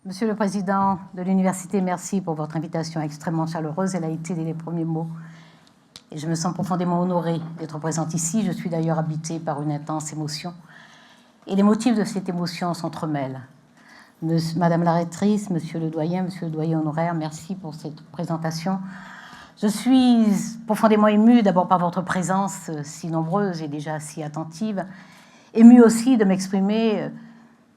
Monsieur le Président de l'Université, merci pour votre invitation extrêmement chaleureuse. Elle a été dès les premiers mots. Et je me sens profondément honorée d'être présente ici. Je suis d'ailleurs habitée par une intense émotion. Et les motifs de cette émotion s'entremêlent. Madame la rectrice, monsieur le doyen honoraire, merci pour cette présentation. Je suis profondément émue d'abord par votre présence si nombreuse et déjà si attentive, émue aussi de m'exprimer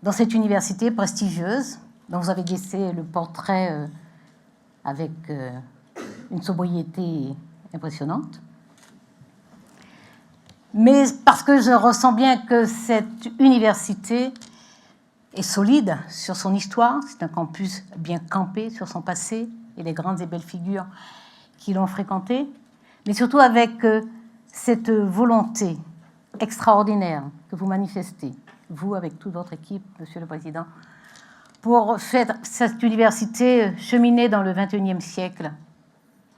dans cette université prestigieuse dont vous avez dressé le portrait avec une sobriété impressionnante. Mais parce que je ressens bien que cette université est solide sur son histoire, c'est un campus bien campé sur son passé et les grandes et belles figures qui l'ont fréquenté, mais surtout avec cette volonté extraordinaire que vous manifestez, vous avec toute votre équipe, Monsieur le Président, pour faire cette université cheminer dans le XXIe siècle,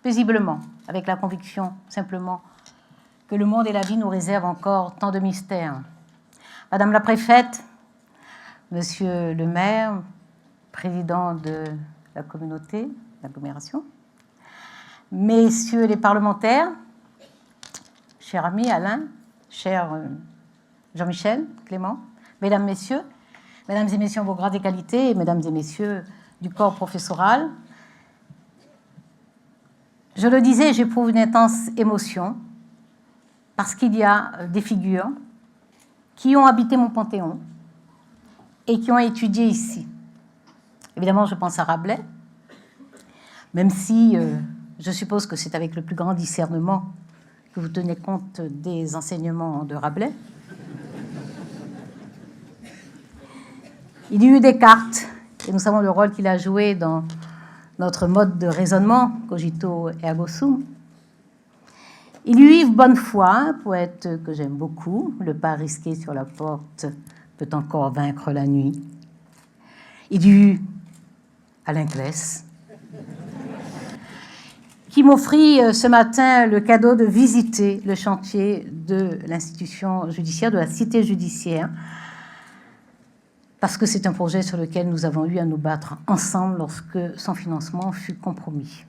paisiblement, avec la conviction simplement que le monde et la vie nous réservent encore tant de mystères. Madame la préfète, Monsieur le maire, président de la communauté, l'agglomération, messieurs les parlementaires, cher ami Alain, cher Jean-Michel, Clément, mesdames, messieurs, mesdames et messieurs, vos grades et qualités, et mesdames et messieurs du corps professoral, je le disais, j'éprouve une intense émotion parce qu'il y a des figures qui ont habité mon panthéon et qui ont étudié ici. Évidemment, je pense à Rabelais, même si je suppose que c'est avec le plus grand discernement que vous tenez compte des enseignements de Rabelais. Il y a eu Descartes, et nous savons le rôle qu'il a joué dans notre mode de raisonnement, cogito ergo sum. Il y a eu Yves Bonnefoy, poète que j'aime beaucoup, le pas risqué sur la porte peut encore vaincre la nuit. Il y a eu Alain Claes, qui m'offrit ce matin le cadeau de visiter le chantier de l'institution judiciaire, de la cité judiciaire, parce que c'est un projet sur lequel nous avons eu à nous battre ensemble lorsque son financement fut compromis.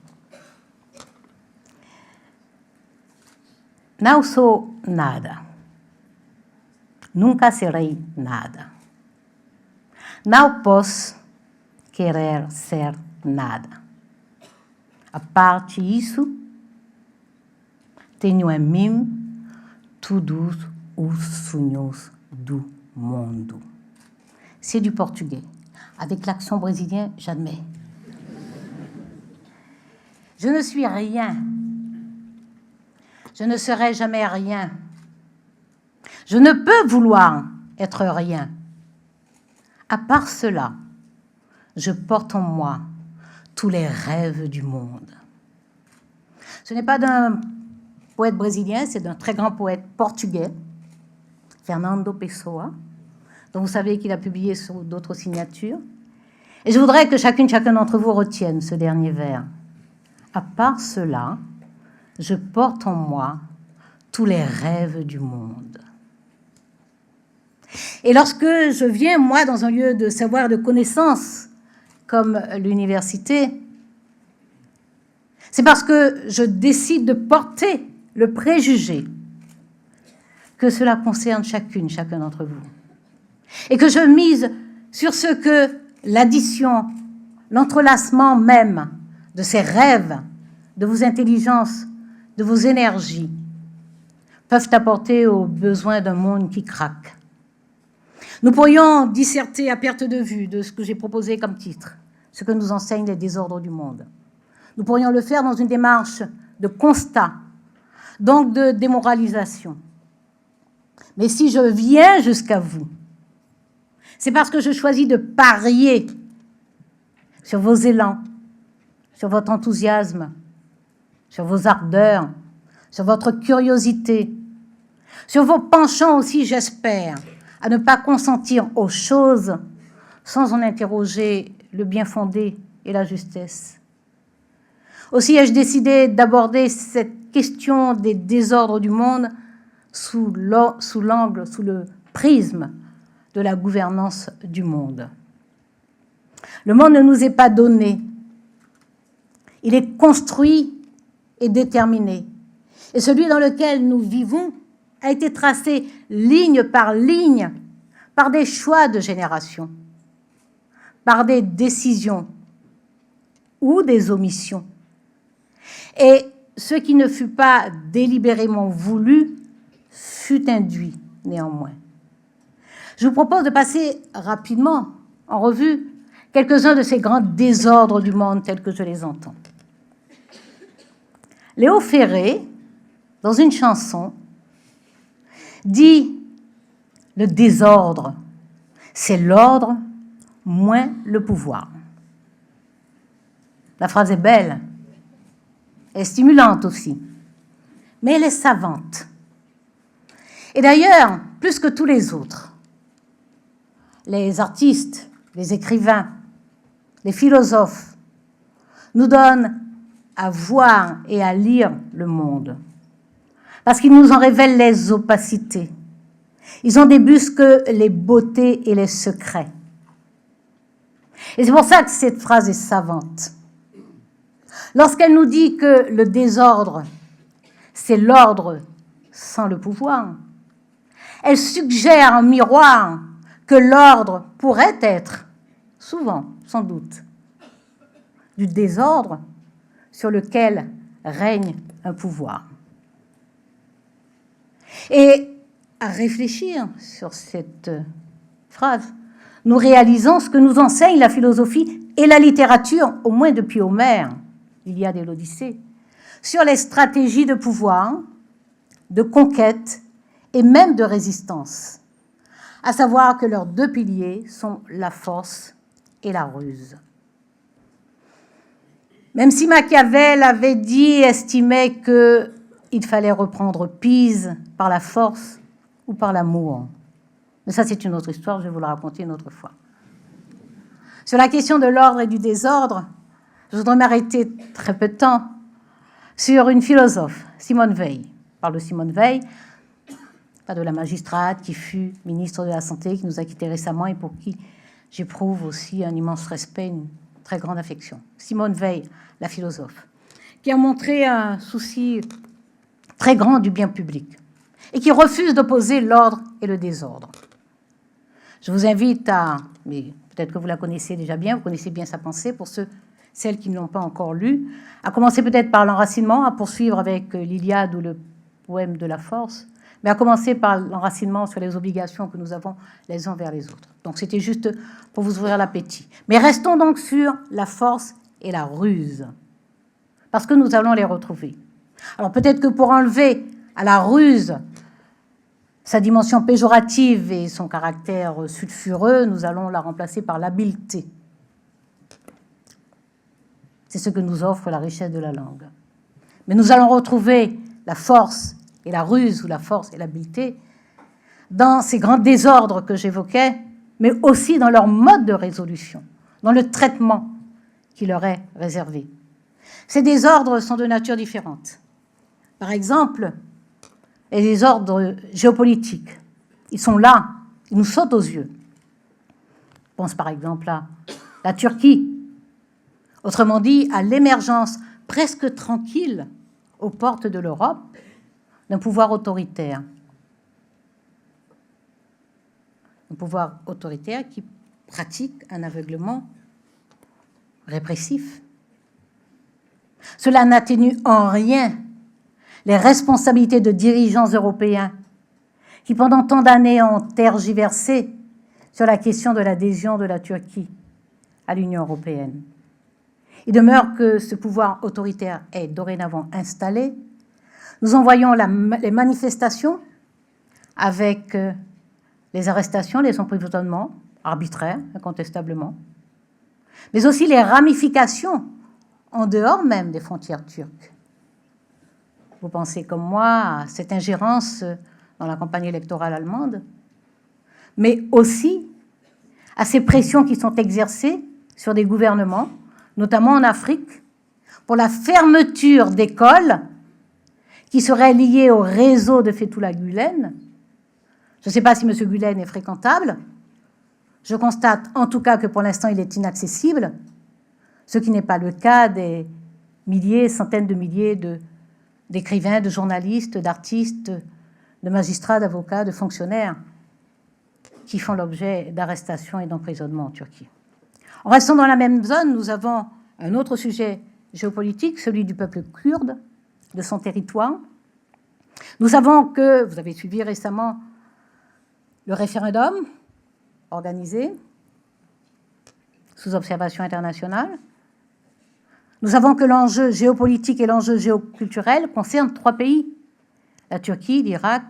Não sou nada. Nunca serei nada. Não posso querer ser nada. A parte isso, tenho em mim todos os sonhos do mundo. C'est du portugais. Avec l'accent brésilien, j'admets. Je ne suis rien. Je ne serai jamais rien. Je ne peux vouloir être rien. À part cela, je porte en moi tous les rêves du monde. Ce n'est pas d'un poète brésilien, c'est d'un très grand poète portugais, Fernando Pessoa, dont vous savez qu'il a publié sur d'autres signatures. Et je voudrais que chacun d'entre vous retienne ce dernier vers. À part cela, je porte en moi tous les rêves du monde. Et lorsque je viens, moi, dans un lieu de savoir, de connaissance, comme l'université, c'est parce que je décide de porter le préjugé que cela concerne chacun d'entre vous. Et que je mise sur ce que l'addition, l'entrelacement même de ces rêves, de vos intelligences, de vos énergies, peuvent apporter aux besoins d'un monde qui craque. Nous pourrions disserter à perte de vue de ce que j'ai proposé comme titre, ce que nous enseignent les désordres du monde. Nous pourrions le faire dans une démarche de constat, donc de démoralisation. Mais si je viens jusqu'à vous, c'est parce que je choisis de parier sur vos élans, sur votre enthousiasme, sur vos ardeurs, sur votre curiosité, sur vos penchants aussi, j'espère, à ne pas consentir aux choses sans en interroger le bien fondé et la justesse. Aussi ai-je décidé d'aborder cette question des désordres du monde sous le prisme de la gouvernance du monde. Le monde ne nous est pas donné. Il est construit et déterminé. Et celui dans lequel nous vivons a été tracé ligne par ligne par des choix de génération, par des décisions ou des omissions. Et ce qui ne fut pas délibérément voulu fut induit néanmoins. Je vous propose de passer rapidement en revue quelques-uns de ces grands désordres du monde tels que je les entends. Léo Ferré, dans une chanson, dit « Le désordre, c'est l'ordre moins le pouvoir ». La phrase est belle, elle est stimulante aussi, mais elle est savante. Et d'ailleurs, plus que tous les autres, les artistes, les écrivains, les philosophes nous donnent à voir et à lire le monde, parce qu'ils nous en révèlent les opacités. Ils en débusquent les beautés et les secrets. Et c'est pour ça que cette phrase est savante. Lorsqu'elle nous dit que le désordre, c'est l'ordre sans le pouvoir, elle suggère en miroir que l'ordre pourrait être, souvent, sans doute, du désordre sur lequel règne un pouvoir. Et à réfléchir sur cette phrase, nous réalisons ce que nous enseigne la philosophie et la littérature, au moins depuis Homère, l'Iliade et l'Odyssée, sur les stratégies de pouvoir, de conquête et même de résistance, à savoir que leurs deux piliers sont la force et la ruse. Même si Machiavel avait dit et estimait qu'il fallait reprendre Pise par la force ou par l'amour. Mais ça, c'est une autre histoire, je vais vous la raconter une autre fois. Sur la question de l'ordre et du désordre, je voudrais m'arrêter très peu de temps sur une philosophe, Simone Veil. Je parle de Simone Veil, pas de la magistrate qui fut ministre de la Santé, qui nous a quittés récemment et pour qui j'éprouve aussi un immense respect, une très grande affection. Simone Veil, la philosophe, qui a montré un souci très grand du bien public et qui refuse d'opposer l'ordre et le désordre. Je vous invite à, mais peut-être que vous la connaissez déjà bien, vous connaissez bien sa pensée, pour celles qui ne l'ont pas encore lue, à commencer peut-être par l'enracinement, à poursuivre avec l'Iliade ou le poème de la force, mais à commencer par l'enracinement sur les obligations que nous avons les uns vers les autres. Donc c'était juste pour vous ouvrir l'appétit. Mais restons donc sur la force et la ruse, parce que nous allons les retrouver. Alors peut-être que pour enlever à la ruse sa dimension péjorative et son caractère sulfureux, nous allons la remplacer par l'habileté. C'est ce que nous offre la richesse de la langue. Mais nous allons retrouver la force et la ruse, ou la force et l'habileté, dans ces grands désordres que j'évoquais, mais aussi dans leur mode de résolution, dans le traitement qui leur est réservé. Ces désordres sont de nature différente. Par exemple, les désordres géopolitiques, ils sont là, ils nous sautent aux yeux. Je pense par exemple à la Turquie, autrement dit à l'émergence presque tranquille aux portes de l'Europe d'un pouvoir autoritaire. Un pouvoir autoritaire qui pratique un aveuglement répressif. Cela n'atténue en rien les responsabilités de dirigeants européens qui, pendant tant d'années, ont tergiversé sur la question de l'adhésion de la Turquie à l'Union européenne. Il demeure que ce pouvoir autoritaire est dorénavant installé. Nous en voyons les manifestations avec les arrestations, les emprisonnements arbitraires, incontestablement, mais aussi les ramifications en dehors même des frontières turques. Vous pensez comme moi à cette ingérence dans la campagne électorale allemande, mais aussi à ces pressions qui sont exercées sur des gouvernements, notamment en Afrique, pour la fermeture d'écoles qui seraient liées au réseau de Fethullah Gülen. Je ne sais pas si M. Gülen est fréquentable, Je constate en tout cas que pour l'instant, il est inaccessible, ce qui n'est pas le cas des milliers, centaines de milliers d'écrivains, de journalistes, d'artistes, de magistrats, d'avocats, de fonctionnaires qui font l'objet d'arrestations et d'emprisonnements en Turquie. En restant dans la même zone, nous avons un autre sujet géopolitique, celui du peuple kurde, de son territoire. Nous savons que, vous avez suivi récemment le référendum organisé sous observation internationale. Nous savons que l'enjeu géopolitique et l'enjeu géoculturel concernent 3 pays, la Turquie, l'Irak,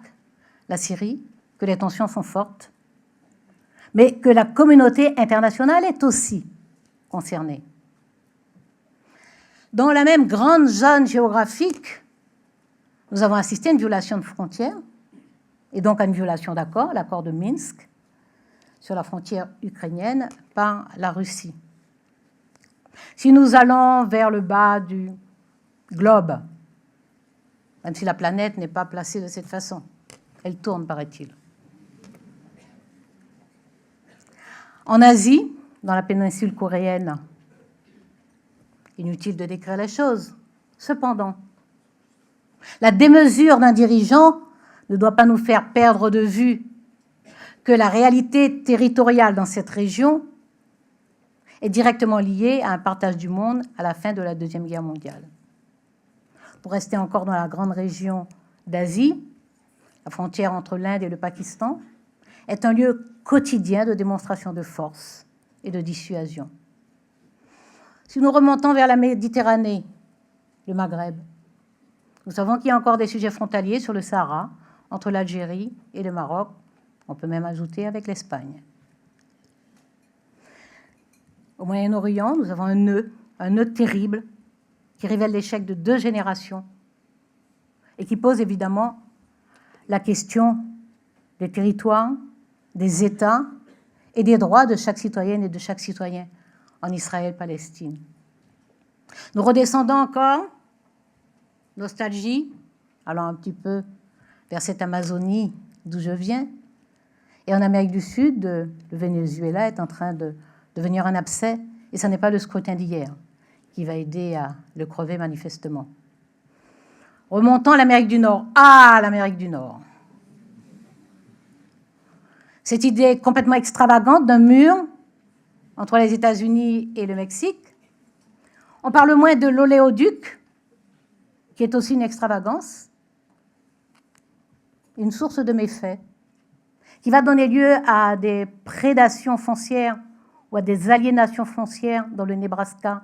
la Syrie, que les tensions sont fortes, mais que la communauté internationale est aussi concernée. Dans la même grande zone géographique, nous avons assisté à une violation de frontières, et donc à une violation d'accord, l'accord de Minsk, sur la frontière ukrainienne par la Russie. Si nous allons vers le bas du globe, même si la planète n'est pas placée de cette façon, elle tourne, paraît-il. En Asie, dans la péninsule coréenne, inutile de décrire les choses. Cependant, la démesure d'un dirigeant ne doit pas nous faire perdre de vue que la réalité territoriale dans cette région est directement liée à un partage du monde à la fin de la Deuxième Guerre mondiale. Pour rester encore dans la grande région d'Asie, la frontière entre l'Inde et le Pakistan est un lieu quotidien de démonstration de force et de dissuasion. Si nous remontons vers la Méditerranée, le Maghreb, nous savons qu'il y a encore des sujets frontaliers sur le Sahara, entre l'Algérie et le Maroc. On peut même ajouter avec l'Espagne. Au Moyen-Orient, nous avons un nœud terrible, qui révèle l'échec de 2 générations et qui pose évidemment la question des territoires, des États et des droits de chaque citoyenne et de chaque citoyen en Israël-Palestine. Nous redescendons encore, nostalgie, allant un petit peu vers cette Amazonie d'où je viens. Et en Amérique du Sud, le Venezuela est en train de devenir un abcès, et ce n'est pas le scrutin d'hier qui va aider à le crever manifestement. Remontons à l'Amérique du Nord. Ah, l'Amérique du Nord. Cette idée complètement extravagante d'un mur entre les États-Unis et le Mexique. On parle moins de l'oléoduc, qui est aussi une extravagance, une source de méfaits, qui va donner lieu à des prédations foncières ou à des aliénations foncières dans le Nebraska,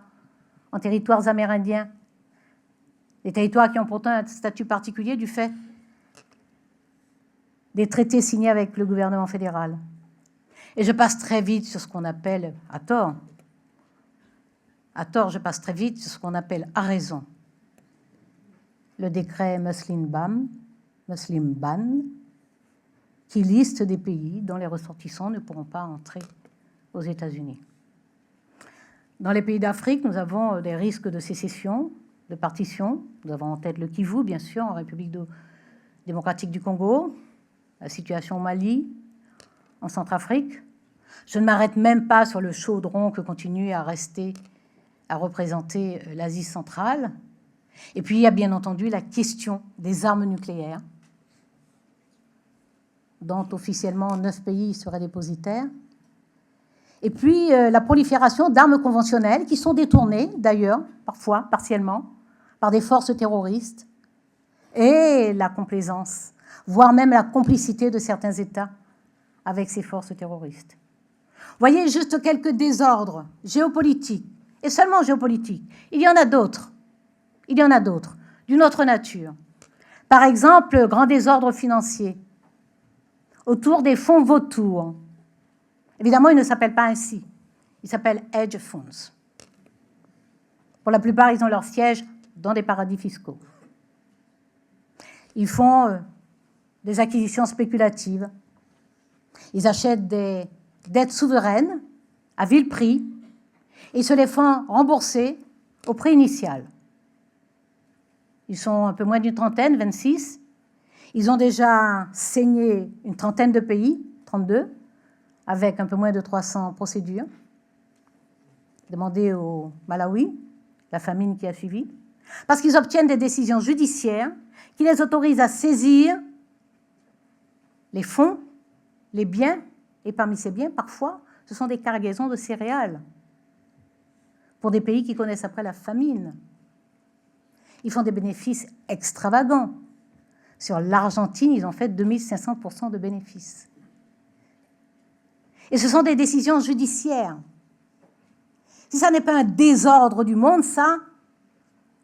en territoires amérindiens, des territoires qui ont pourtant un statut particulier du fait des traités signés avec le gouvernement fédéral. Et je passe très vite sur ce qu'on appelle, à tort, je passe très vite sur ce qu'on appelle, à raison, le décret Muslim Ban, qui liste des pays dont les ressortissants ne pourront pas entrer aux États-Unis. Dans les pays d'Afrique, nous avons des risques de sécession, de partition. Nous avons en tête le Kivu, bien sûr, en République démocratique du Congo, la situation au Mali, en Centrafrique. Je ne m'arrête même pas sur le chaudron que continue à représenter l'Asie centrale. Et puis, il y a bien entendu la question des armes nucléaires, dont officiellement 9 pays seraient dépositaires. Et puis, la prolifération d'armes conventionnelles qui sont détournées, d'ailleurs, parfois, partiellement, par des forces terroristes, et la complaisance, voire même la complicité de certains États avec ces forces terroristes. Voyez juste quelques désordres géopolitiques, et seulement géopolitiques. Il y en a d'autres. Il y en a d'autres, d'une autre nature. Par exemple, grand désordre financier autour des fonds vautours. Évidemment, ils ne s'appellent pas ainsi. Ils s'appellent hedge funds. Pour la plupart, ils ont leur siège dans des paradis fiscaux. Ils font des acquisitions spéculatives. Ils achètent des dettes souveraines à vil prix et se les font rembourser au prix initial. Ils sont un peu moins d'une trentaine, 26. Ils ont déjà saigné une trentaine de pays, 32, avec un peu moins de 300 procédures, demandées au Malawi, la famine qui a suivi, parce qu'ils obtiennent des décisions judiciaires qui les autorisent à saisir les fonds, les biens, et parmi ces biens, parfois, ce sont des cargaisons de céréales pour des pays qui connaissent après la famine. Ils font des bénéfices extravagants. Sur l'Argentine, ils ont fait 2500% de bénéfices. Et ce sont des décisions judiciaires. Si ça n'est pas un désordre du monde, ça,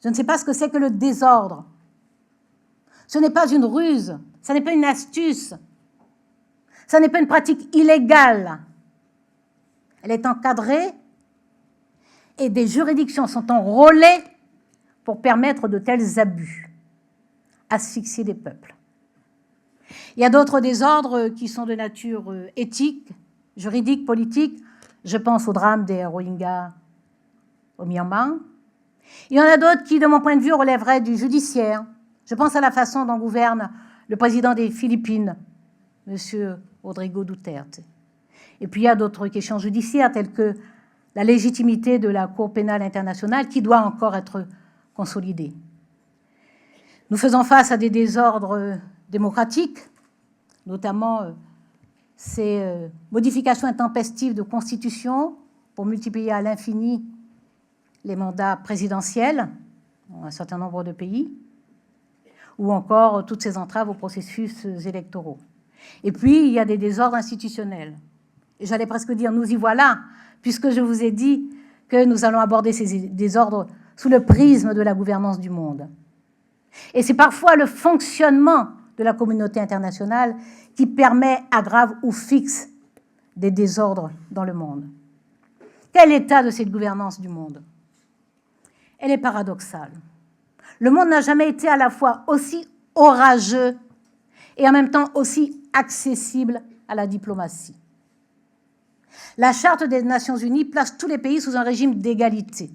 je ne sais pas ce que c'est que le désordre. Ce n'est pas une ruse, ce n'est pas une astuce, ce n'est pas une pratique illégale. Elle est encadrée et des juridictions sont enrôlées pour permettre de tels abus, asphyxier des peuples. Il y a d'autres désordres qui sont de nature éthique, juridique, politique. Je pense au drame des Rohingyas au Myanmar. Il y en a d'autres qui, de mon point de vue, relèveraient du judiciaire. Je pense à la façon dont gouverne le président des Philippines, M. Rodrigo Duterte. Et puis il y a d'autres questions judiciaires, telles que la légitimité de la Cour pénale internationale, qui doit encore être consolidée. Nous faisons face à des désordres démocratiques, notamment ces modifications intempestives de constitution pour multiplier à l'infini les mandats présidentiels dans un certain nombre de pays, ou encore toutes ces entraves aux processus électoraux. Et puis, il y a des désordres institutionnels. Et j'allais presque dire, nous y voilà, puisque je vous ai dit que nous allons aborder ces désordres sous le prisme de la gouvernance du monde. Et c'est parfois le fonctionnement de la communauté internationale qui permet, aggrave ou fixe des désordres dans le monde. Quel est l'état de cette gouvernance du monde? Elle est paradoxale. Le monde n'a jamais été à la fois aussi orageux et en même temps aussi accessible à la diplomatie. La Charte des Nations Unies place tous les pays sous un régime d'égalité.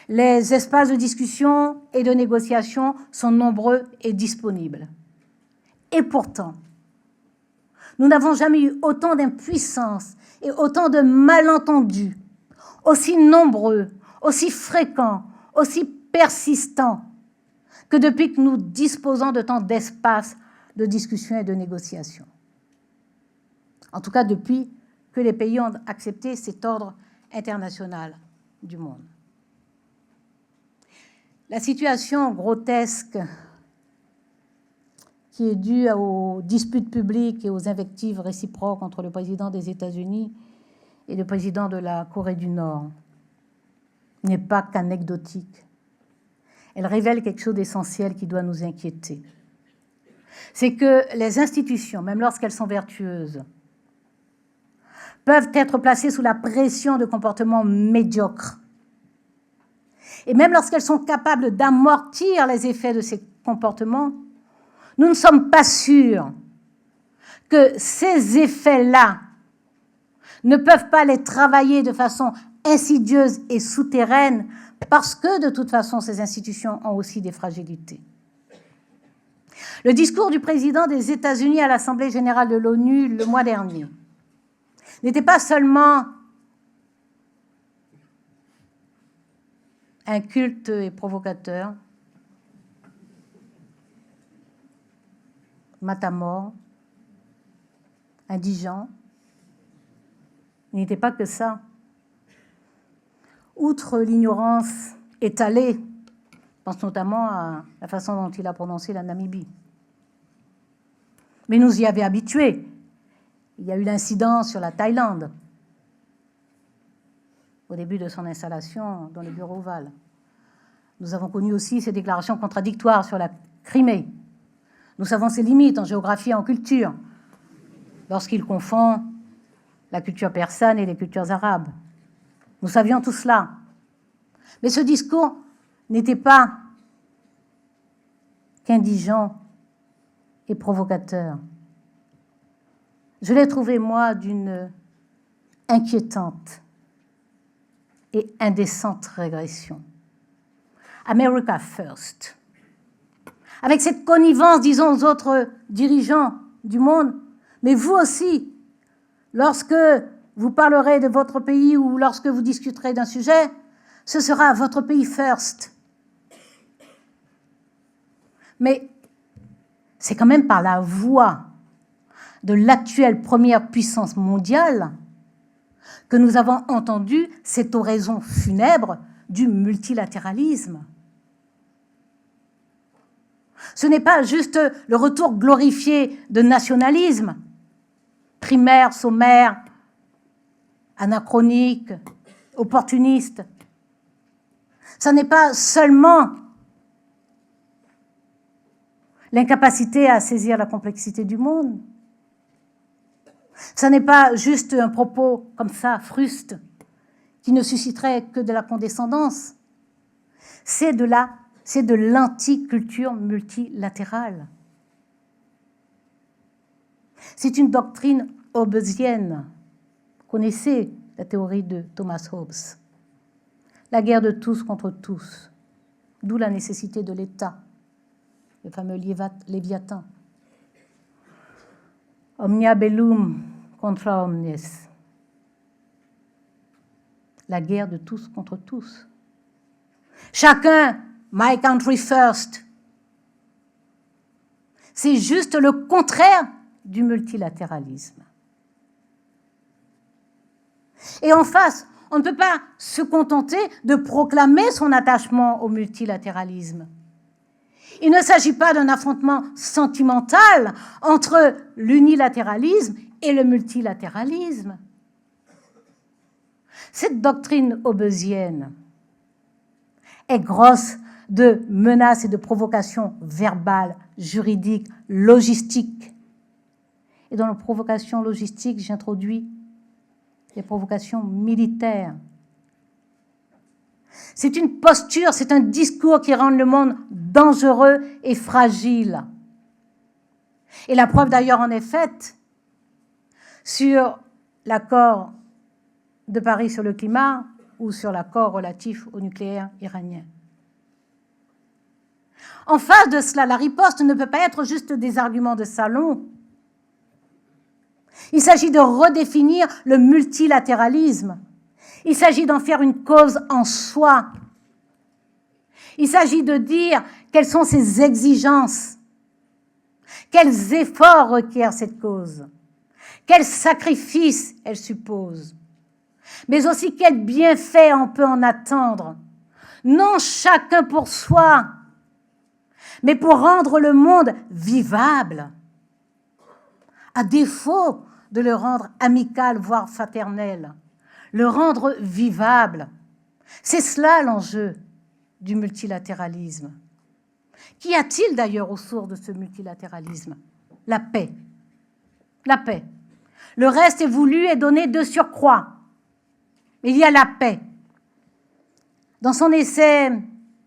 Les espaces de discussion et de négociation sont nombreux et disponibles. Et pourtant, nous n'avons jamais eu autant d'impuissance et autant de malentendus, aussi nombreux, aussi fréquents, aussi persistants, que depuis que nous disposons de tant d'espace de discussion et de négociation. En tout cas, depuis que les pays ont accepté cet ordre international du monde. La situation grotesque qui est due aux disputes publiques et aux invectives réciproques entre le président des États-Unis et le président de la Corée du Nord n'est pas qu'anecdotique. Elle révèle quelque chose d'essentiel qui doit nous inquiéter. C'est que les institutions, même lorsqu'elles sont vertueuses, peuvent être placées sous la pression de comportements médiocres. Et même lorsqu'elles sont capables d'amortir les effets de ces comportements, nous ne sommes pas sûrs que ces effets-là ne peuvent pas les travailler de façon insidieuse et souterraine parce que, de toute façon, ces institutions ont aussi des fragilités. Le discours du président des États-Unis à l'Assemblée générale de l'ONU le mois dernier n'était pas seulement inculte et provocateur, matamore, indigent. Il n'était pas que ça. Outre l'ignorance étalée, je pense notamment à la façon dont il a prononcé la Namibie. Mais nous y avions habitués. Il y a eu l'incident sur la Thaïlande, au début de son installation dans le bureau ovale. Nous avons connu aussi ses déclarations contradictoires sur la Crimée. Nous savons ses limites en géographie et en culture, lorsqu'il confond la culture persane et les cultures arabes. Nous savions tout cela. Mais ce discours n'était pas qu'indigent et provocateur. Je l'ai trouvé, moi, d'une inquiétante et indécente régression. America First. Avec cette connivence, disons, aux autres dirigeants du monde, mais vous aussi, lorsque vous parlerez de votre pays ou lorsque vous discuterez d'un sujet, ce sera votre pays first. Mais c'est quand même par la voix de l'actuelle première puissance mondiale que nous avons entendu cette oraison funèbre du multilatéralisme. Ce n'est pas juste le retour glorifié de nationalisme, primaire, sommaire, anachronique, opportuniste. Ce n'est pas seulement l'incapacité à saisir la complexité du monde. Ce n'est pas juste un propos comme ça, fruste, qui ne susciterait que de la condescendance. C'est de l'anticulture multilatérale. C'est une doctrine hobbesienne. Vous connaissez la théorie de Thomas Hobbes. La guerre de tous contre tous, d'où la nécessité de l'État, le fameux Léviathan. Omnia bellum contra omnes. La guerre de tous contre tous. Chacun, my country first. C'est juste le contraire du multilatéralisme. Et en face, on ne peut pas se contenter de proclamer son attachement au multilatéralisme. Il ne s'agit pas d'un affrontement sentimental entre l'unilatéralisme et le multilatéralisme. Cette doctrine hobbesienne est grosse de menaces et de provocations verbales, juridiques, logistiques. Et dans la provocation logistique, j'introduis les provocations militaires. C'est une posture, c'est un discours qui rend le monde dangereux et fragile. Et la preuve d'ailleurs en est faite sur l'accord de Paris sur le climat ou sur l'accord relatif au nucléaire iranien. En face de cela, la riposte ne peut pas être juste des arguments de salon. Il s'agit de redéfinir le multilatéralisme. Il s'agit d'en faire une cause en soi. Il s'agit de dire quelles sont ses exigences, quels efforts requiert cette cause, quels sacrifices elle suppose, mais aussi quels bienfaits on peut en attendre, non chacun pour soi, mais pour rendre le monde vivable, à défaut de le rendre amical, voire fraternel, le rendre vivable. C'est cela l'enjeu du multilatéralisme. Qu'y a-t-il d'ailleurs au sourd de ce multilatéralisme? La paix. La paix. Le reste est voulu et donné de surcroît. Il y a la paix. Dans son essai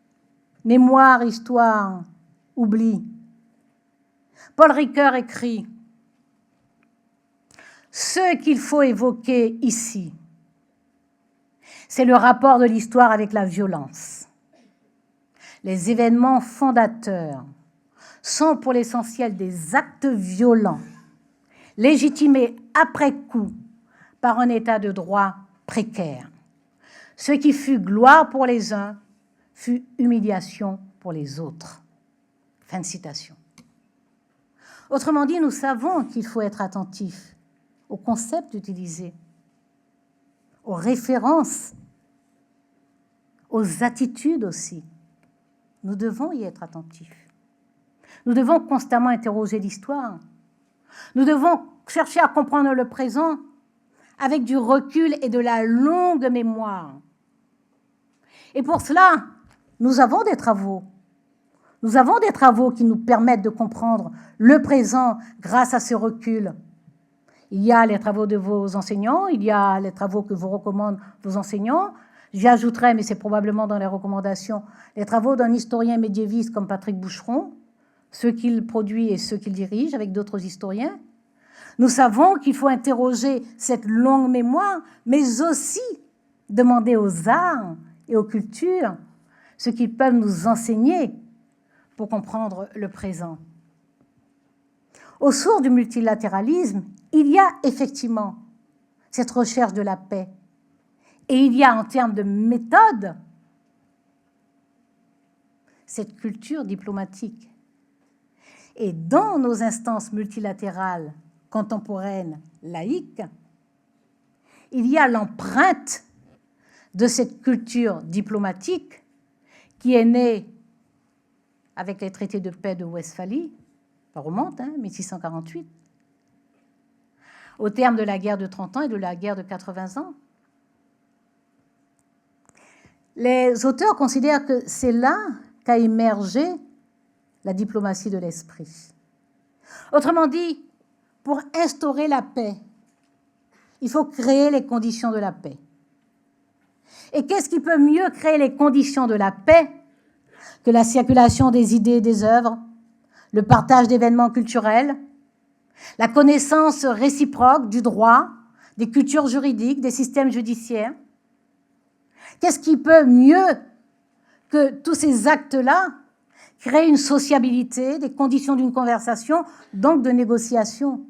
« Mémoire, histoire, oubli », Paul Ricoeur écrit « Ce qu'il faut évoquer ici, c'est le rapport de l'histoire avec la violence. Les événements fondateurs sont pour l'essentiel des actes violents, légitimés après coup par un état de droit précaire. Ce qui fut gloire pour les uns fut humiliation pour les autres. » Fin de citation. Autrement dit, nous savons qu'il faut être attentif aux concepts utilisés, aux références, aux attitudes aussi. Nous devons y être attentifs. Nous devons constamment interroger l'histoire. Nous devons chercher à comprendre le présent avec du recul et de la longue mémoire. Et pour cela, nous avons des travaux. Nous avons des travaux qui nous permettent de comprendre le présent grâce à ce recul. Il y a les travaux de vos enseignants, il y a les travaux que vous recommandent vos enseignants. J'y ajouterai, mais c'est probablement dans les recommandations, les travaux d'un historien médiéviste comme Patrick Boucheron, ceux qu'il produit et ceux qu'il dirige avec d'autres historiens. Nous savons qu'il faut interroger cette longue mémoire, mais aussi demander aux arts et aux cultures ce qu'ils peuvent nous enseigner pour comprendre le présent. Au sourd du multilatéralisme, il y a effectivement cette recherche de la paix. Et il y a en termes de méthode cette culture diplomatique. Et dans nos instances multilatérales contemporaines laïques, il y a l'empreinte de cette culture diplomatique qui est née avec les traités de paix de Westphalie, ça remonte, 1648, au terme de la guerre de 30 ans et de la guerre de 80 ans. Les auteurs considèrent que c'est là qu'a émergé la diplomatie de l'esprit. Autrement dit, pour instaurer la paix, il faut créer les conditions de la paix. Et qu'est-ce qui peut mieux créer les conditions de la paix que la circulation des idées et des œuvres, le partage d'événements culturels, la connaissance réciproque du droit, des cultures juridiques, des systèmes judiciaires? Qu'est-ce qui peut mieux que tous ces actes-là créer une sociabilité, des conditions d'une conversation, donc de négociation?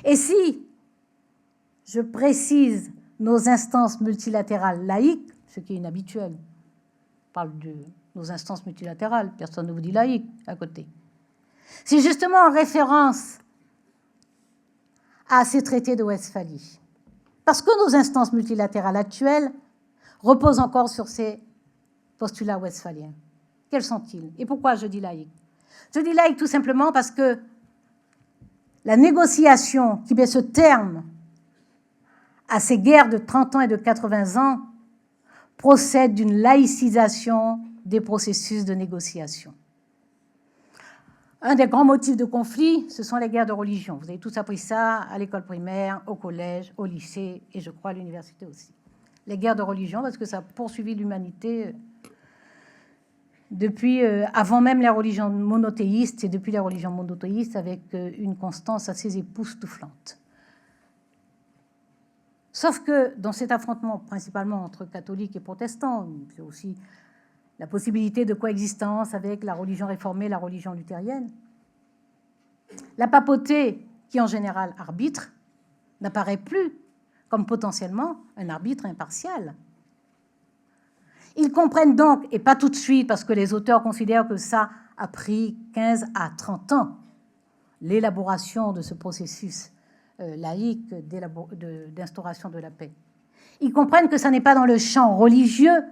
Et si, je précise, nos instances multilatérales laïques, ce qui est inhabituel, on parle de nos instances multilatérales, personne ne vous dit laïque à côté, c'est justement en référence à ces traités de Westphalie. Parce que nos instances multilatérales actuelles reposent encore sur ces postulats westphaliens. Quels sont-ils? Et pourquoi je dis laïque? Je dis laïque tout simplement parce que la négociation qui met ce terme à ces guerres de 30 ans et de 80 ans procède d'une laïcisation des processus de négociation. Un des grands motifs de conflit, ce sont les guerres de religion. Vous avez tous appris ça à l'école primaire, au collège, au lycée et je crois à l'université aussi. Les guerres de religion, parce que ça a poursuivi l'humanité depuis avant même les religions monothéistes et depuis les religions monothéistes avec une constance assez époustouflante. Sauf que dans cet affrontement, principalement entre catholiques et protestants, c'est aussi la possibilité de coexistence avec la religion réformée, la religion luthérienne. La papauté, qui en général arbitre, n'apparaît plus comme potentiellement un arbitre impartial. Ils comprennent donc, et pas tout de suite, parce que les auteurs considèrent que ça a pris 15 à 30 ans, l'élaboration de ce processus laïque d'instauration de la paix. Ils comprennent que ça n'est pas dans le champ religieux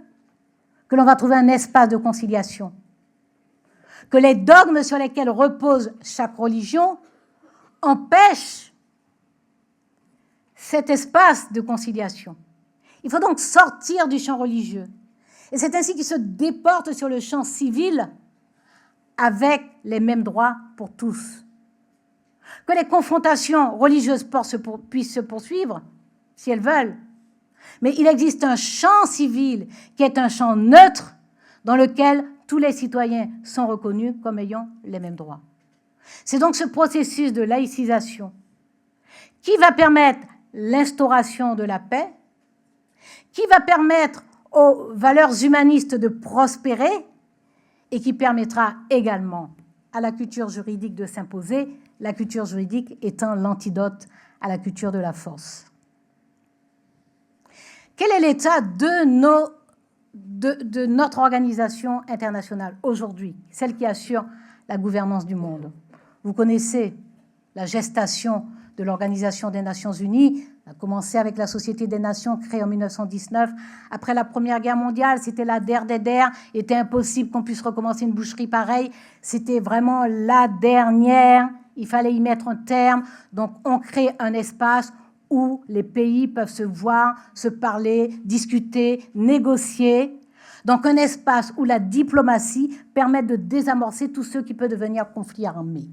que l'on va trouver un espace de conciliation, que les dogmes sur lesquels repose chaque religion empêchent cet espace de conciliation. Il faut donc sortir du champ religieux. Et c'est ainsi qu'ils se déportent sur le champ civil avec les mêmes droits pour tous. Que les confrontations religieuses puissent se poursuivre, si elles veulent. Mais il existe un champ civil qui est un champ neutre dans lequel tous les citoyens sont reconnus comme ayant les mêmes droits. C'est donc ce processus de laïcisation qui va permettre l'instauration de la paix, qui va permettre aux valeurs humanistes de prospérer et qui permettra également à la culture juridique de s'imposer, la culture juridique étant l'antidote à la culture de la force. Quel est l'état de notre organisation internationale aujourd'hui, celle qui assure la gouvernance du monde? Vous connaissez la gestation de l'Organisation des Nations Unies, a commencé avec la Société des Nations créée en 1919. Après la Première Guerre mondiale, c'était la der des der. Il était impossible qu'on puisse recommencer une boucherie pareille. C'était vraiment la dernière. Il fallait y mettre un terme. Donc, on crée un espace où les pays peuvent se voir, se parler, discuter, négocier. Donc, un espace où la diplomatie permet de désamorcer tout ce qui peut devenir conflit armé.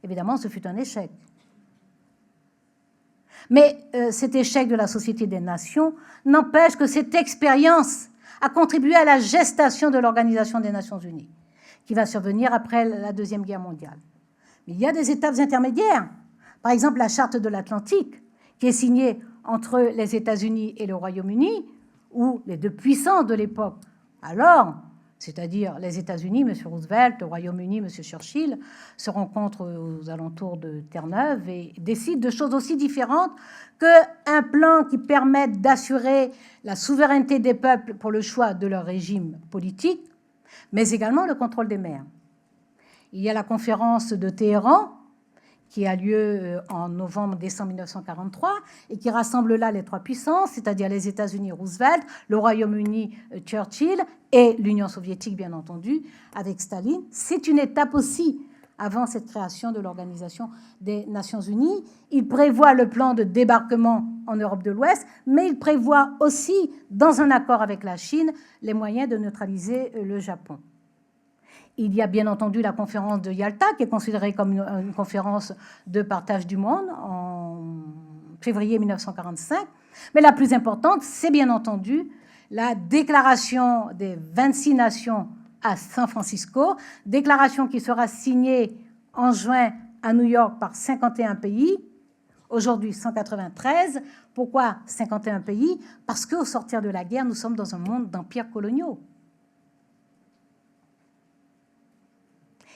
Évidemment, ce fut un échec. Mais cet échec de la Société des Nations n'empêche que cette expérience a contribué à la gestation de l'Organisation des Nations Unies, qui va survenir après la Deuxième Guerre mondiale. Mais il y a des étapes intermédiaires. Par exemple, la Charte de l'Atlantique, qui est signée entre les États-Unis et le Royaume-Uni, ou les deux puissances de l'époque. Alors, c'est-à-dire les États-Unis, M. Roosevelt, le Royaume-Uni, M. Churchill, se rencontrent aux alentours de Terre-Neuve et décident de choses aussi différentes qu'un plan qui permette d'assurer la souveraineté des peuples pour le choix de leur régime politique, mais également le contrôle des mers. Il y a la conférence de Téhéran, qui a lieu en novembre-décembre 1943 et qui rassemble là les trois puissances, c'est-à-dire les États-Unis, Roosevelt, le Royaume-Uni, Churchill, et l'Union soviétique, bien entendu, avec Staline. C'est une étape aussi avant cette création de l'Organisation des Nations Unies. Il prévoit le plan de débarquement en Europe de l'Ouest, mais il prévoit aussi, dans un accord avec la Chine, les moyens de neutraliser le Japon. Il y a bien entendu la conférence de Yalta, qui est considérée comme une conférence de partage du monde en février 1945. Mais la plus importante, c'est bien entendu la déclaration des 26 nations à San Francisco, déclaration qui sera signée en juin à New York par 51 pays, aujourd'hui 193. Pourquoi 51 pays? Parce qu'au sortir de la guerre, nous sommes dans un monde d'empires coloniaux.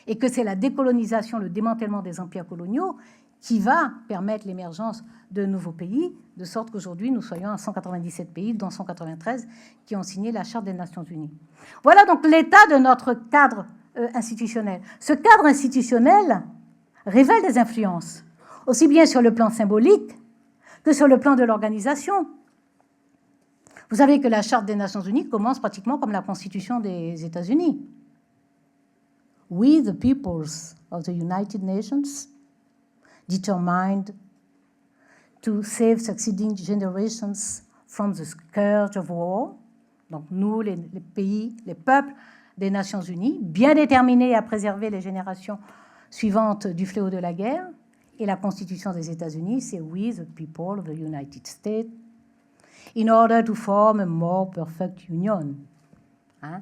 Et que c'est la décolonisation, le démantèlement des empires coloniaux qui va permettre l'émergence de nouveaux pays, de sorte qu'aujourd'hui, nous soyons à 197 pays, dont 193 qui ont signé la Charte des Nations Unies. Voilà donc l'état de notre cadre institutionnel. Ce cadre institutionnel révèle des influences, aussi bien sur le plan symbolique que sur le plan de l'organisation. Vous savez que la Charte des Nations Unies commence pratiquement comme la Constitution des États-Unis. We, the peoples of the United Nations, determined to save succeeding generations from the scourge of war. Donc nous, les pays, les peuples des Nations Unies, bien déterminés à préserver les générations suivantes du fléau de la guerre. Et la Constitution des États-Unis, c'est We, the people of the United States, in order to form a more perfect union. Hein?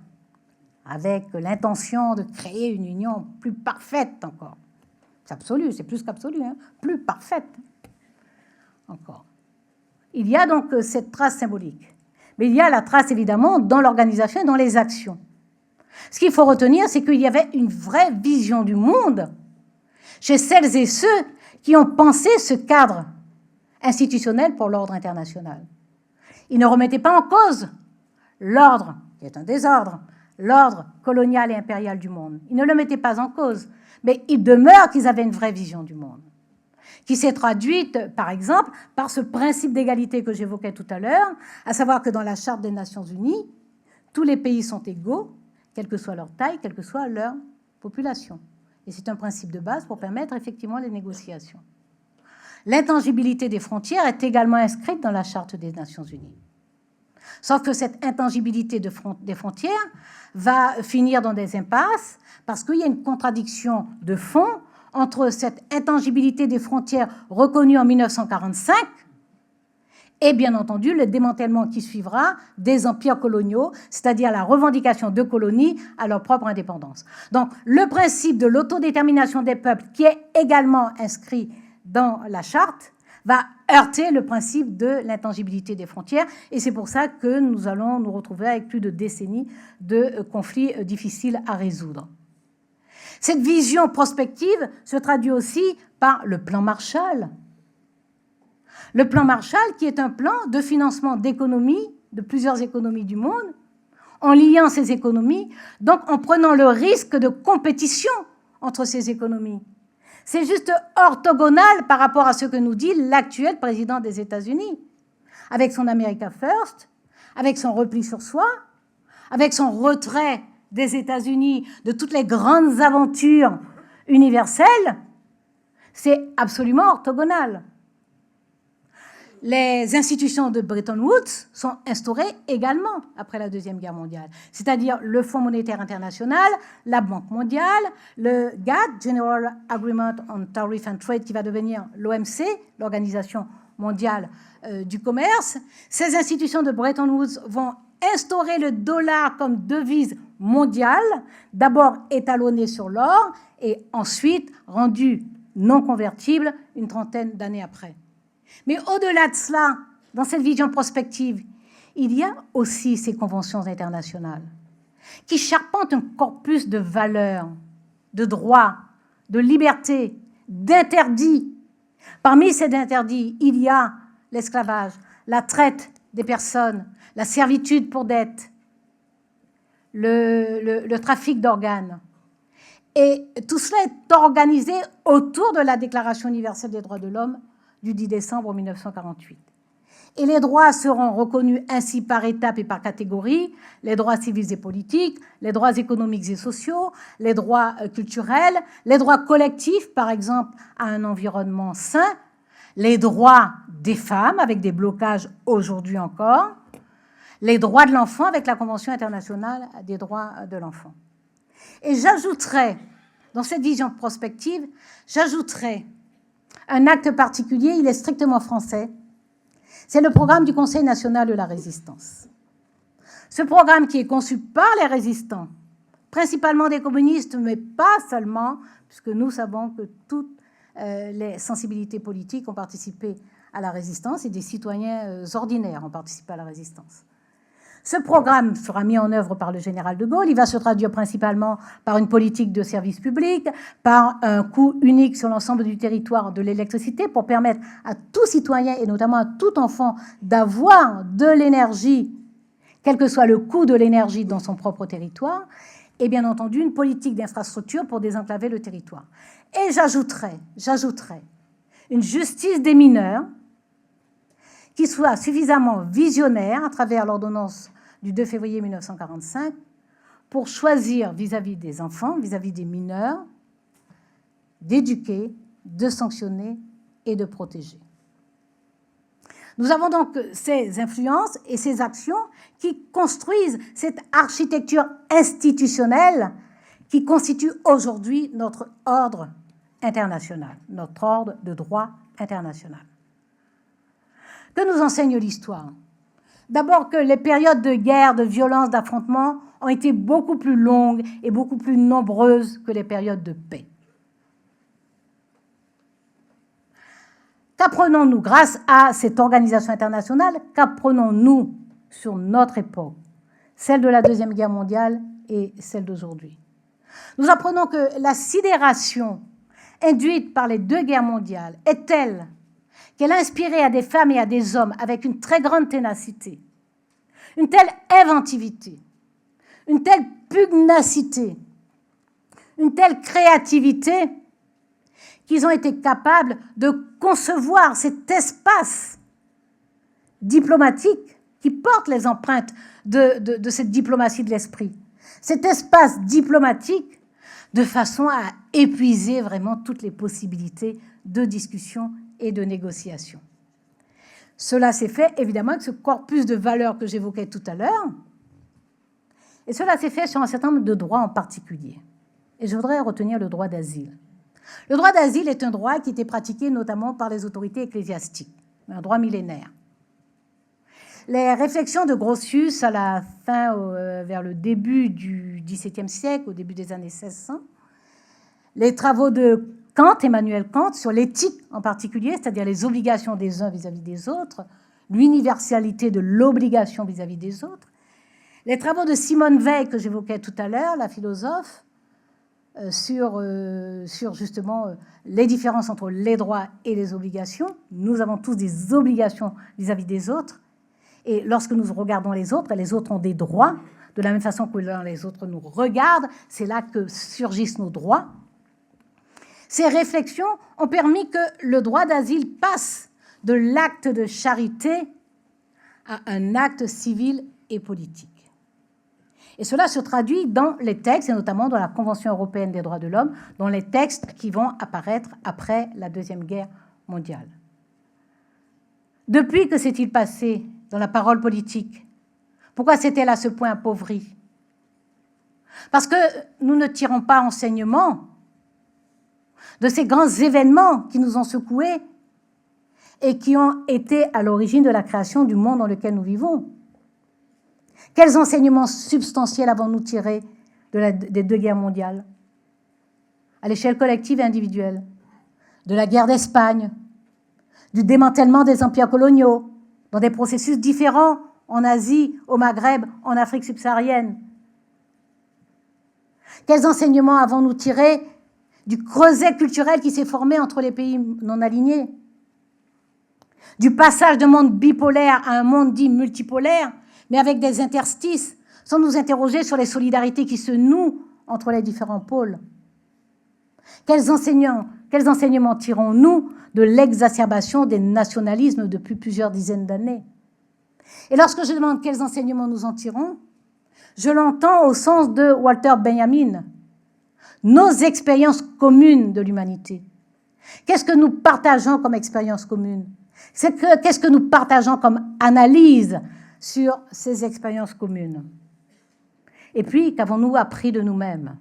Avec l'intention de créer une union plus parfaite encore. C'est absolu, c'est plus qu'absolu, hein, plus parfaite encore. Il y a donc cette trace symbolique. Mais il y a la trace, évidemment, dans l'organisation et dans les actions. Ce qu'il faut retenir, c'est qu'il y avait une vraie vision du monde chez celles et ceux qui ont pensé ce cadre institutionnel pour l'ordre international. Ils ne remettaient pas en cause l'ordre, qui est un désordre, l'ordre colonial et impérial du monde. Ils ne le mettaient pas en cause, mais il demeure qu'ils avaient une vraie vision du monde, qui s'est traduite, par exemple, par ce principe d'égalité que j'évoquais tout à l'heure, à savoir que dans la Charte des Nations Unies, tous les pays sont égaux, quelle que soit leur taille, quelle que soit leur population. Et c'est un principe de base pour permettre effectivement les négociations. L'intangibilité des frontières est également inscrite dans la Charte des Nations Unies. Sauf que cette intangibilité des frontières va finir dans des impasses parce qu'il y a une contradiction de fond entre cette intangibilité des frontières reconnue en 1945 et bien entendu le démantèlement qui suivra des empires coloniaux, c'est-à-dire la revendication de colonies à leur propre indépendance. Donc le principe de l'autodétermination des peuples, qui est également inscrit dans la charte, va heurter le principe de l'intangibilité des frontières, et c'est pour ça que nous allons nous retrouver avec plus de décennies de conflits difficiles à résoudre. Cette vision prospective se traduit aussi par le plan Marshall. Le plan Marshall, qui est un plan de financement d'économies, de plusieurs économies du monde, en liant ces économies, donc en prenant le risque de compétition entre ces économies. C'est juste orthogonal par rapport à ce que nous dit l'actuel président des États-Unis, avec son America First, avec son repli sur soi, avec son retrait des États-Unis de toutes les grandes aventures universelles. C'est absolument orthogonal. Les institutions de Bretton Woods sont instaurées également après la Deuxième Guerre mondiale, c'est-à-dire le Fonds monétaire international, la Banque mondiale, le GATT, General Agreement on Tariff and Trade, qui va devenir l'OMC, l'Organisation mondiale du commerce. Ces institutions de Bretton Woods vont instaurer le dollar comme devise mondiale, d'abord étalonnée sur l'or et ensuite rendue non convertible une trentaine d'années après. Mais au-delà de cela, dans cette vision prospective, il y a aussi ces conventions internationales. qui charpente un corpus de valeurs, de droits, de libertés, d'interdits. Parmi ces interdits, il y a l'esclavage, la traite des personnes, la servitude pour dette, le trafic d'organes. Et tout cela est organisé autour de la Déclaration universelle des droits de l'homme du 10 décembre 1948. Et les droits seront reconnus ainsi par étapes et par catégories, les droits civils et politiques, les droits économiques et sociaux, les droits culturels, les droits collectifs, par exemple à un environnement sain, les droits des femmes, avec des blocages aujourd'hui encore, les droits de l'enfant avec la Convention internationale des droits de l'enfant. Et j'ajouterais, dans cette vision prospective, j'ajouterais un acte particulier, il est strictement français, c'est le programme du Conseil national de la résistance. Ce programme qui est conçu par les résistants, principalement des communistes, mais pas seulement, puisque nous savons que toutes les sensibilités politiques ont participé à la résistance et des citoyens ordinaires ont participé à la résistance. Ce programme sera mis en œuvre par le général de Gaulle. Il va se traduire principalement par une politique de service public, par un coût unique sur l'ensemble du territoire de l'électricité pour permettre à tout citoyen et notamment à tout enfant d'avoir de l'énergie, quel que soit le coût de l'énergie dans son propre territoire, et bien entendu une politique d'infrastructure pour désenclaver le territoire. Et j'ajouterai une justice des mineurs qui soit suffisamment visionnaire à travers l'ordonnance du 2 février 1945 pour choisir vis-à-vis des enfants, vis-à-vis des mineurs, d'éduquer, de sanctionner et de protéger. Nous avons donc ces influences et ces actions qui construisent cette architecture institutionnelle qui constitue aujourd'hui notre ordre international, notre ordre de droit international. Que nous enseigne l'histoire? D'abord que les périodes de guerre, de violence, d'affrontement ont été beaucoup plus longues et beaucoup plus nombreuses que les périodes de paix. Qu'apprenons-nous grâce à cette organisation internationale? Qu'apprenons-nous sur notre époque, celle de la Deuxième Guerre mondiale et celle d'aujourd'hui? Nous apprenons que la sidération induite par les deux guerres mondiales est telle qu'elle a inspiré à des femmes et à des hommes avec une très grande ténacité, une telle inventivité, une telle pugnacité, une telle créativité qu'ils ont été capables de concevoir cet espace diplomatique qui porte les empreintes de cette diplomatie de l'esprit, cet espace diplomatique de façon à épuiser vraiment toutes les possibilités de discussion et de négociation. Cela s'est fait évidemment avec ce corpus de valeurs que j'évoquais tout à l'heure, et cela s'est fait sur un certain nombre de droits en particulier. Et je voudrais retenir le droit d'asile. Le droit d'asile est un droit qui était pratiqué notamment par les autorités ecclésiastiques, un droit millénaire. Les réflexions de Grotius à la fin, vers le début du XVIIe siècle, au début des années 1600, les travaux de Kant, Emmanuel Kant, sur l'éthique en particulier, c'est-à-dire les obligations des uns vis-à-vis des autres, l'universalité de l'obligation vis-à-vis des autres, les travaux de Simone Weil, que j'évoquais tout à l'heure, la philosophe, sur justement les différences entre les droits et les obligations. Nous avons tous des obligations vis-à-vis des autres, et lorsque nous regardons les autres, et les autres ont des droits, de la même façon que les autres nous regardent, c'est là que surgissent nos droits. Ces réflexions ont permis que le droit d'asile passe de l'acte de charité à un acte civil et politique. Et cela se traduit dans les textes, et notamment dans la Convention européenne des droits de l'homme, dans les textes qui vont apparaître après la Deuxième Guerre mondiale. Depuis, que s'est-il passé dans la parole politique? Pourquoi s'est-elle à ce point appauvrie? Parce que nous ne tirons pas enseignement de ces grands événements qui nous ont secoués et qui ont été à l'origine de la création du monde dans lequel nous vivons. Quels enseignements substantiels avons-nous tirés des deux guerres mondiales, à l'échelle collective et individuelle? De la guerre d'Espagne, du démantèlement des empires coloniaux, dans des processus différents en Asie, au Maghreb, en Afrique subsaharienne, Quels enseignements avons-nous tirés du creuset culturel qui s'est formé entre les pays non alignés? Du passage d'un monde bipolaire à un monde dit multipolaire, mais avec des interstices, sans nous interroger sur les solidarités qui se nouent entre les différents pôles. Quels enseignements tirons-nous de l'exacerbation des nationalismes depuis plusieurs dizaines d'années? Et lorsque je demande quels enseignements nous en tirons, je l'entends au sens de Walter Benjamin, nos expériences communes de l'humanité. Qu'est-ce que nous partageons comme expérience commune? Qu'est-ce que nous partageons comme analyse sur ces expériences communes? Et puis, qu'avons-nous appris de nous-mêmes?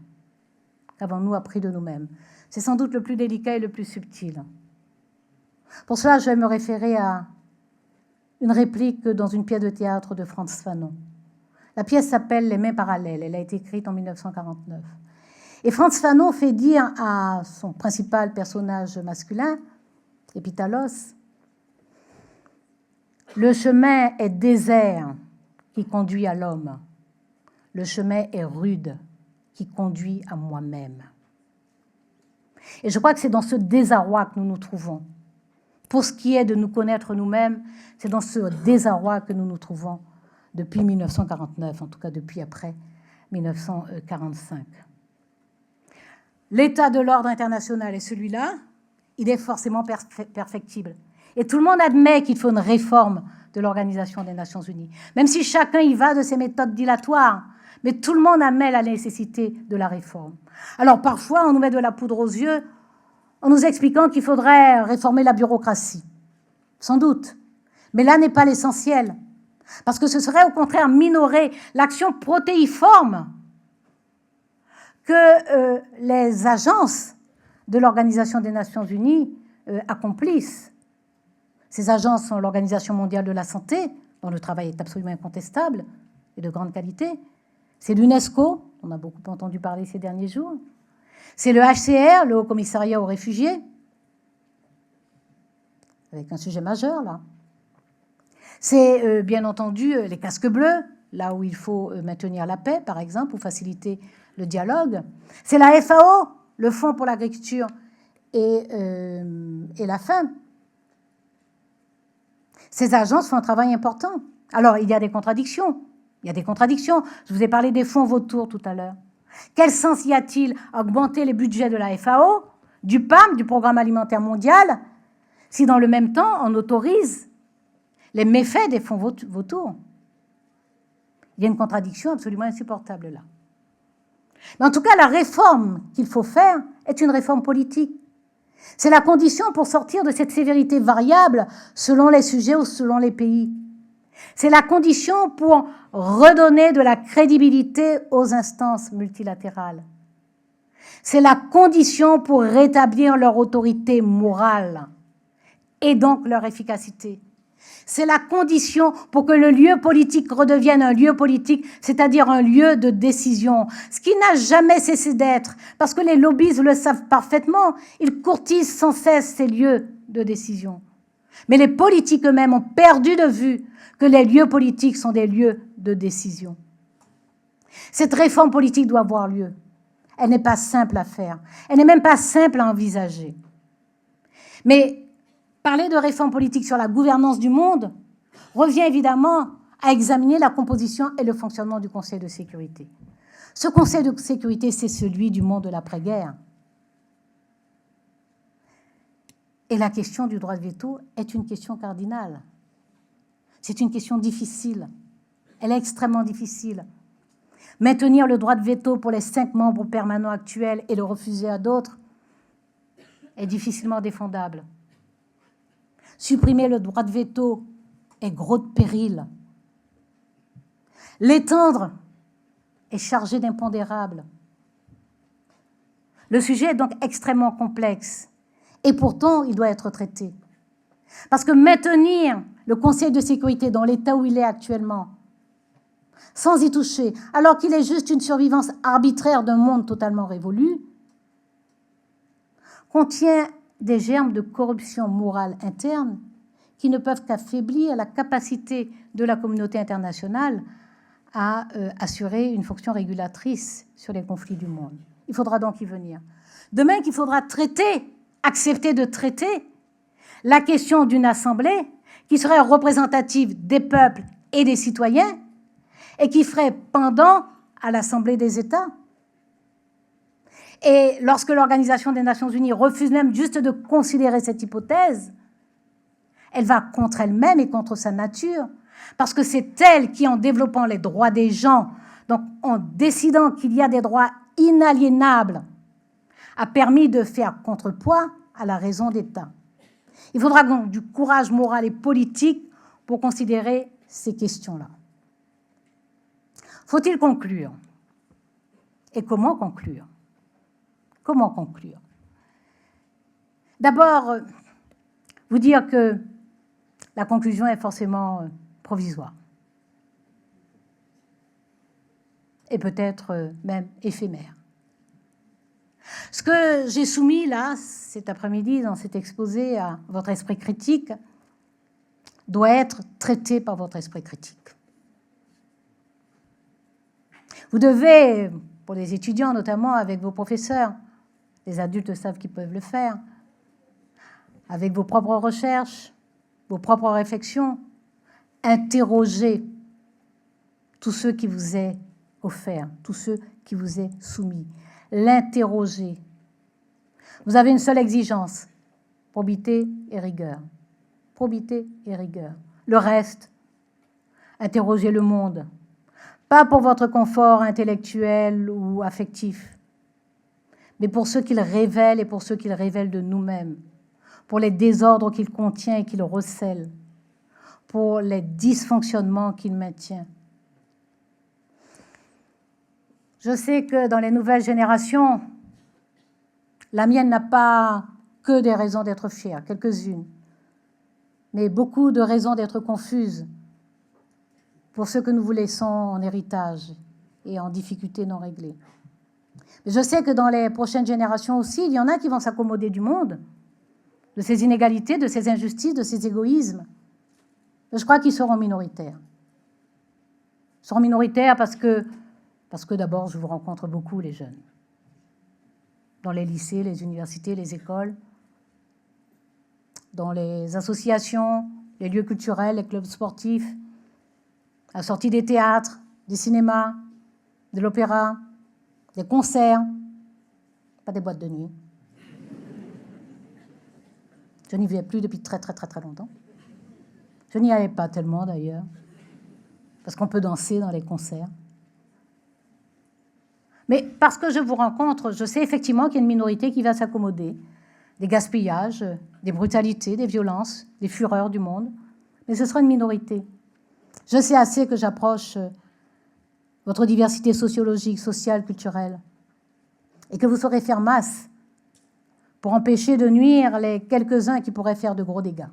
Qu'avons-nous appris de nous-mêmes? C'est sans doute le plus délicat et le plus subtil. Pour cela, je vais me référer à une réplique dans une pièce de théâtre de Frantz Fanon. La pièce s'appelle « Les mains parallèles ». Elle a été écrite en 1949. Et Frantz Fanon fait dire à son principal personnage masculin, Épitalos, « Le chemin est désert qui conduit à l'homme. Le chemin est rude qui conduit à moi-même. » Et je crois que c'est dans ce désarroi que nous nous trouvons. Pour ce qui est de nous connaître nous-mêmes, c'est dans ce désarroi que nous nous trouvons depuis 1949, en tout cas depuis après 1945. L'état de l'ordre international est celui-là, il est forcément perfectible. Et tout le monde admet qu'il faut une réforme de l'Organisation des Nations Unies, même si chacun y va de ses méthodes dilatoires, mais tout le monde admet la nécessité de la réforme. Alors parfois, on nous met de la poudre aux yeux en nous expliquant qu'il faudrait réformer la bureaucratie. Sans doute. Mais là n'est pas l'essentiel. Parce que ce serait au contraire minorer l'action protéiforme que les agences de l'Organisation des Nations Unies accomplissent. Ces agences sont l'Organisation mondiale de la santé, dont le travail est absolument incontestable et de grande qualité. C'est l'UNESCO, on a beaucoup entendu parler ces derniers jours. C'est le HCR, le Haut Commissariat aux réfugiés, avec un sujet majeur, là. C'est bien entendu les casques bleus, là où il faut maintenir la paix, par exemple, ou faciliter le dialogue. C'est la FAO, le Fonds pour l'agriculture et la faim. Ces agences font un travail important. Alors, il y a des contradictions. Il y a des contradictions. Je vous ai parlé des fonds vautours tout à l'heure. Quel sens y a-t-il à augmenter les budgets de la FAO, du PAM, du Programme alimentaire mondial, si dans le même temps, on autorise les méfaits des fonds vautours? Il y a une contradiction absolument insupportable là. Mais en tout cas, la réforme qu'il faut faire est une réforme politique. C'est la condition pour sortir de cette sévérité variable selon les sujets ou selon les pays. C'est la condition pour redonner de la crédibilité aux instances multilatérales. C'est la condition pour rétablir leur autorité morale et donc leur efficacité. C'est la condition pour que le lieu politique redevienne un lieu politique, c'est-à-dire un lieu de décision, ce qui n'a jamais cessé d'être, parce que les lobbies le savent parfaitement, ils courtisent sans cesse ces lieux de décision. Mais les politiques eux-mêmes ont perdu de vue que les lieux politiques sont des lieux de décision. Cette réforme politique doit avoir lieu. Elle n'est pas simple à faire. Elle n'est même pas simple à envisager. Mais parler de réforme politique sur la gouvernance du monde revient évidemment à examiner la composition et le fonctionnement du Conseil de sécurité. Ce Conseil de sécurité, c'est celui du monde de l'après-guerre. Et la question du droit de veto est une question cardinale. C'est une question difficile. Elle est extrêmement difficile. Maintenir le droit de veto pour les 5 membres permanents actuels et le refuser à d'autres est difficilement défendable. Supprimer le droit de veto est gros de péril. L'étendre est chargé d'impondérables. Le sujet est donc extrêmement complexe et pourtant il doit être traité. Parce que maintenir le Conseil de sécurité dans l'état où il est actuellement, sans y toucher, alors qu'il est juste une survivance arbitraire d'un monde totalement révolu, contient des germes de corruption morale interne qui ne peuvent qu'affaiblir la capacité de la communauté internationale à assurer une fonction régulatrice sur les conflits du monde. Il faudra donc y venir. De même qu'il faudra accepter de traiter la question d'une assemblée qui serait représentative des peuples et des citoyens et qui ferait pendant à l'Assemblée des États. Et lorsque l'Organisation des Nations Unies refuse même juste de considérer cette hypothèse, elle va contre elle-même et contre sa nature, parce que c'est elle qui, en développant les droits des gens, donc en décidant qu'il y a des droits inaliénables, a permis de faire contrepoids à la raison d'État. Il faudra donc du courage moral et politique pour considérer ces questions-là. Faut-il conclure? Et comment conclure? Comment conclure? D'abord, vous dire que la conclusion est forcément provisoire. Et peut-être même éphémère. Ce que j'ai soumis là, cet après-midi, dans cet exposé à votre esprit critique, doit être traité par votre esprit critique. Vous devez, pour les étudiants notamment, avec vos professeurs, les adultes savent qu'ils peuvent le faire, avec vos propres recherches, vos propres réflexions, interroger tout ce qui vous est offert, tout ce qui vous est soumis, l'interroger. Vous avez une seule exigence, probité et rigueur. Probité et rigueur. Le reste, interrogez le monde. Pas pour votre confort intellectuel ou affectif, mais pour ce qu'il révèle et pour ce qu'il révèle de nous-mêmes, pour les désordres qu'il contient et qu'il recèle, pour les dysfonctionnements qu'il maintient. Je sais que dans les nouvelles générations, la mienne n'a pas que des raisons d'être fière, quelques-unes, mais beaucoup de raisons d'être confuses pour ce que nous vous laissons en héritage et en difficulté non réglée. Mais je sais que dans les prochaines générations aussi, il y en a qui vont s'accommoder du monde, de ces inégalités, de ces injustices, de ces égoïsmes. Mais je crois qu'ils seront minoritaires. Ils seront minoritaires parce que d'abord, je vous rencontre beaucoup, les jeunes, dans les lycées, les universités, les écoles, dans les associations, les lieux culturels, les clubs sportifs, à la sortie des théâtres, des cinémas, de l'opéra, des concerts, pas des boîtes de nuit. Je n'y vais plus depuis très longtemps. Je n'y allais pas tellement d'ailleurs, parce qu'on peut danser dans les concerts. Mais parce que je vous rencontre, je sais effectivement qu'il y a une minorité qui va s'accommoder des gaspillages, des brutalités, des violences, des fureurs du monde. Mais ce sera une minorité. Je sais assez que j'approche votre diversité sociologique, sociale, culturelle, et que vous saurez faire masse pour empêcher de nuire les quelques-uns qui pourraient faire de gros dégâts.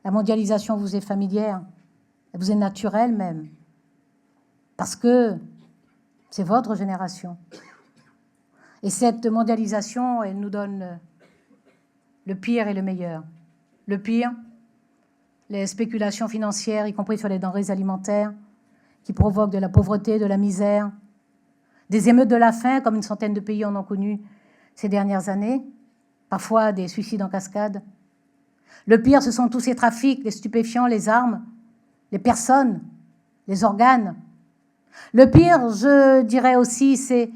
La mondialisation vous est familière, elle vous est naturelle même, parce que c'est votre génération. Et cette mondialisation, elle nous donne le pire et le meilleur. Le pire, les spéculations financières, y compris sur les denrées alimentaires, qui provoquent de la pauvreté, de la misère, des émeutes de la faim, comme une centaine de pays en ont connu ces dernières années, parfois des suicides en cascade. Le pire, ce sont tous ces trafics, les stupéfiants, les armes, les personnes, les organes. Le pire, je dirais aussi, c'est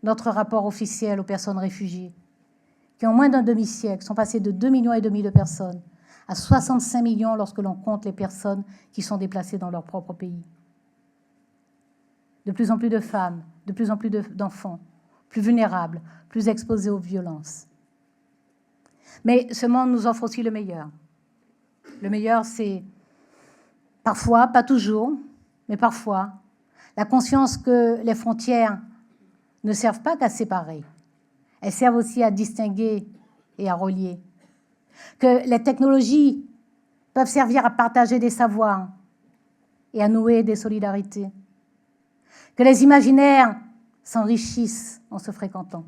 notre rapport officiel aux personnes réfugiées, qui en moins d'un demi-siècle sont passées de 2,5 millions de personnes à 65 millions lorsque l'on compte les personnes qui sont déplacées dans leur propre pays. De plus en plus de femmes, de plus en plus d'enfants, plus vulnérables, plus exposés aux violences. Mais ce monde nous offre aussi le meilleur. Le meilleur, c'est parfois, pas toujours, mais parfois, la conscience que les frontières ne servent pas qu'à séparer. Elles servent aussi à distinguer et à relier. Que les technologies peuvent servir à partager des savoirs et à nouer des solidarités. Que les imaginaires s'enrichissent en se fréquentant.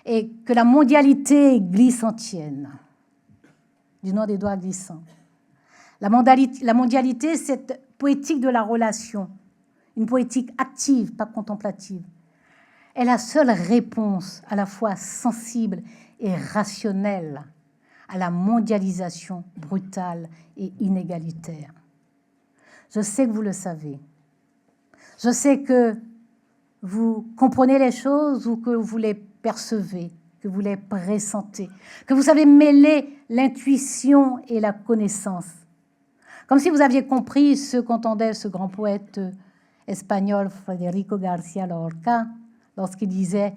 Et que la mondialité glisse en tienne, du nom des doigts glissants. La mondialité, cette poétique de la relation, une poétique active, pas contemplative, est la seule réponse à la fois sensible et rationnelle à la mondialisation brutale et inégalitaire. Je sais que vous le savez. Je sais que vous comprenez les choses ou que vous les percevez, que vous les pressentez, que vous savez mêler l'intuition et la connaissance. Comme si vous aviez compris ce qu'entendait ce grand poète espagnol Federico García Lorca lorsqu'il disait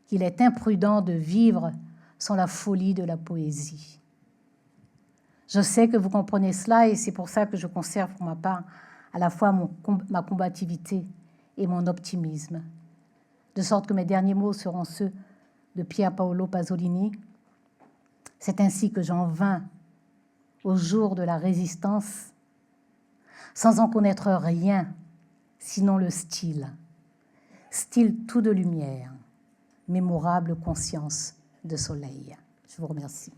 qu'il est imprudent de vivre sans la folie de la poésie. Je sais que vous comprenez cela et c'est pour ça que je conserve pour ma part à la fois ma combativité et mon optimisme, de sorte que mes derniers mots seront ceux de Pier Paolo Pasolini. C'est ainsi que j'en vins au jour de la résistance, sans en connaître rien, sinon le style tout de lumière, mémorable conscience de soleil. Je vous remercie.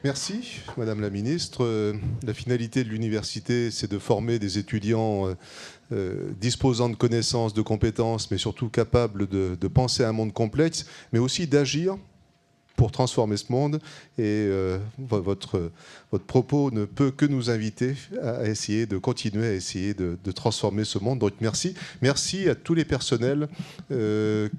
Merci, Madame la Ministre. La finalité de l'université, c'est de former des étudiants disposant de connaissances, de compétences, mais surtout capables de penser à un monde complexe, mais aussi d'agir pour transformer ce monde. Et votre propos ne peut que nous inviter à essayer de continuer à essayer de transformer ce monde. Donc merci. Merci à tous les personnels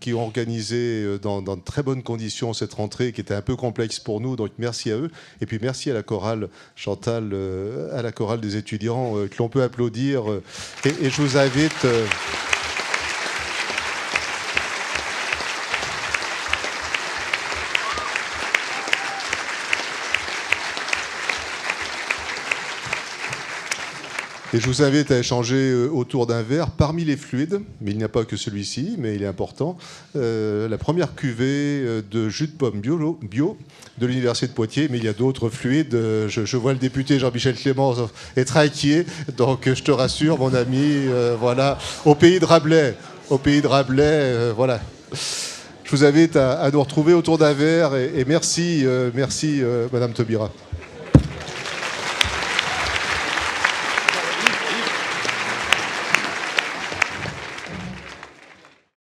qui ont organisé dans de très bonnes conditions cette rentrée qui était un peu complexe pour nous. Donc merci à eux. Et puis merci à la chorale, Chantal, à la chorale des étudiants que l'on peut applaudir. Et je vous invite... Et je vous invite à échanger autour d'un verre parmi les fluides, mais il n'y a pas que celui-ci, mais il est important, la première cuvée de jus de pomme bio de l'Université de Poitiers, mais il y a d'autres fluides. Je vois le député Jean-Michel Clément être inquiet, donc je te rassure, mon ami, voilà, au pays de Rabelais, voilà. Je vous invite à nous retrouver autour d'un verre et merci, Madame Taubira.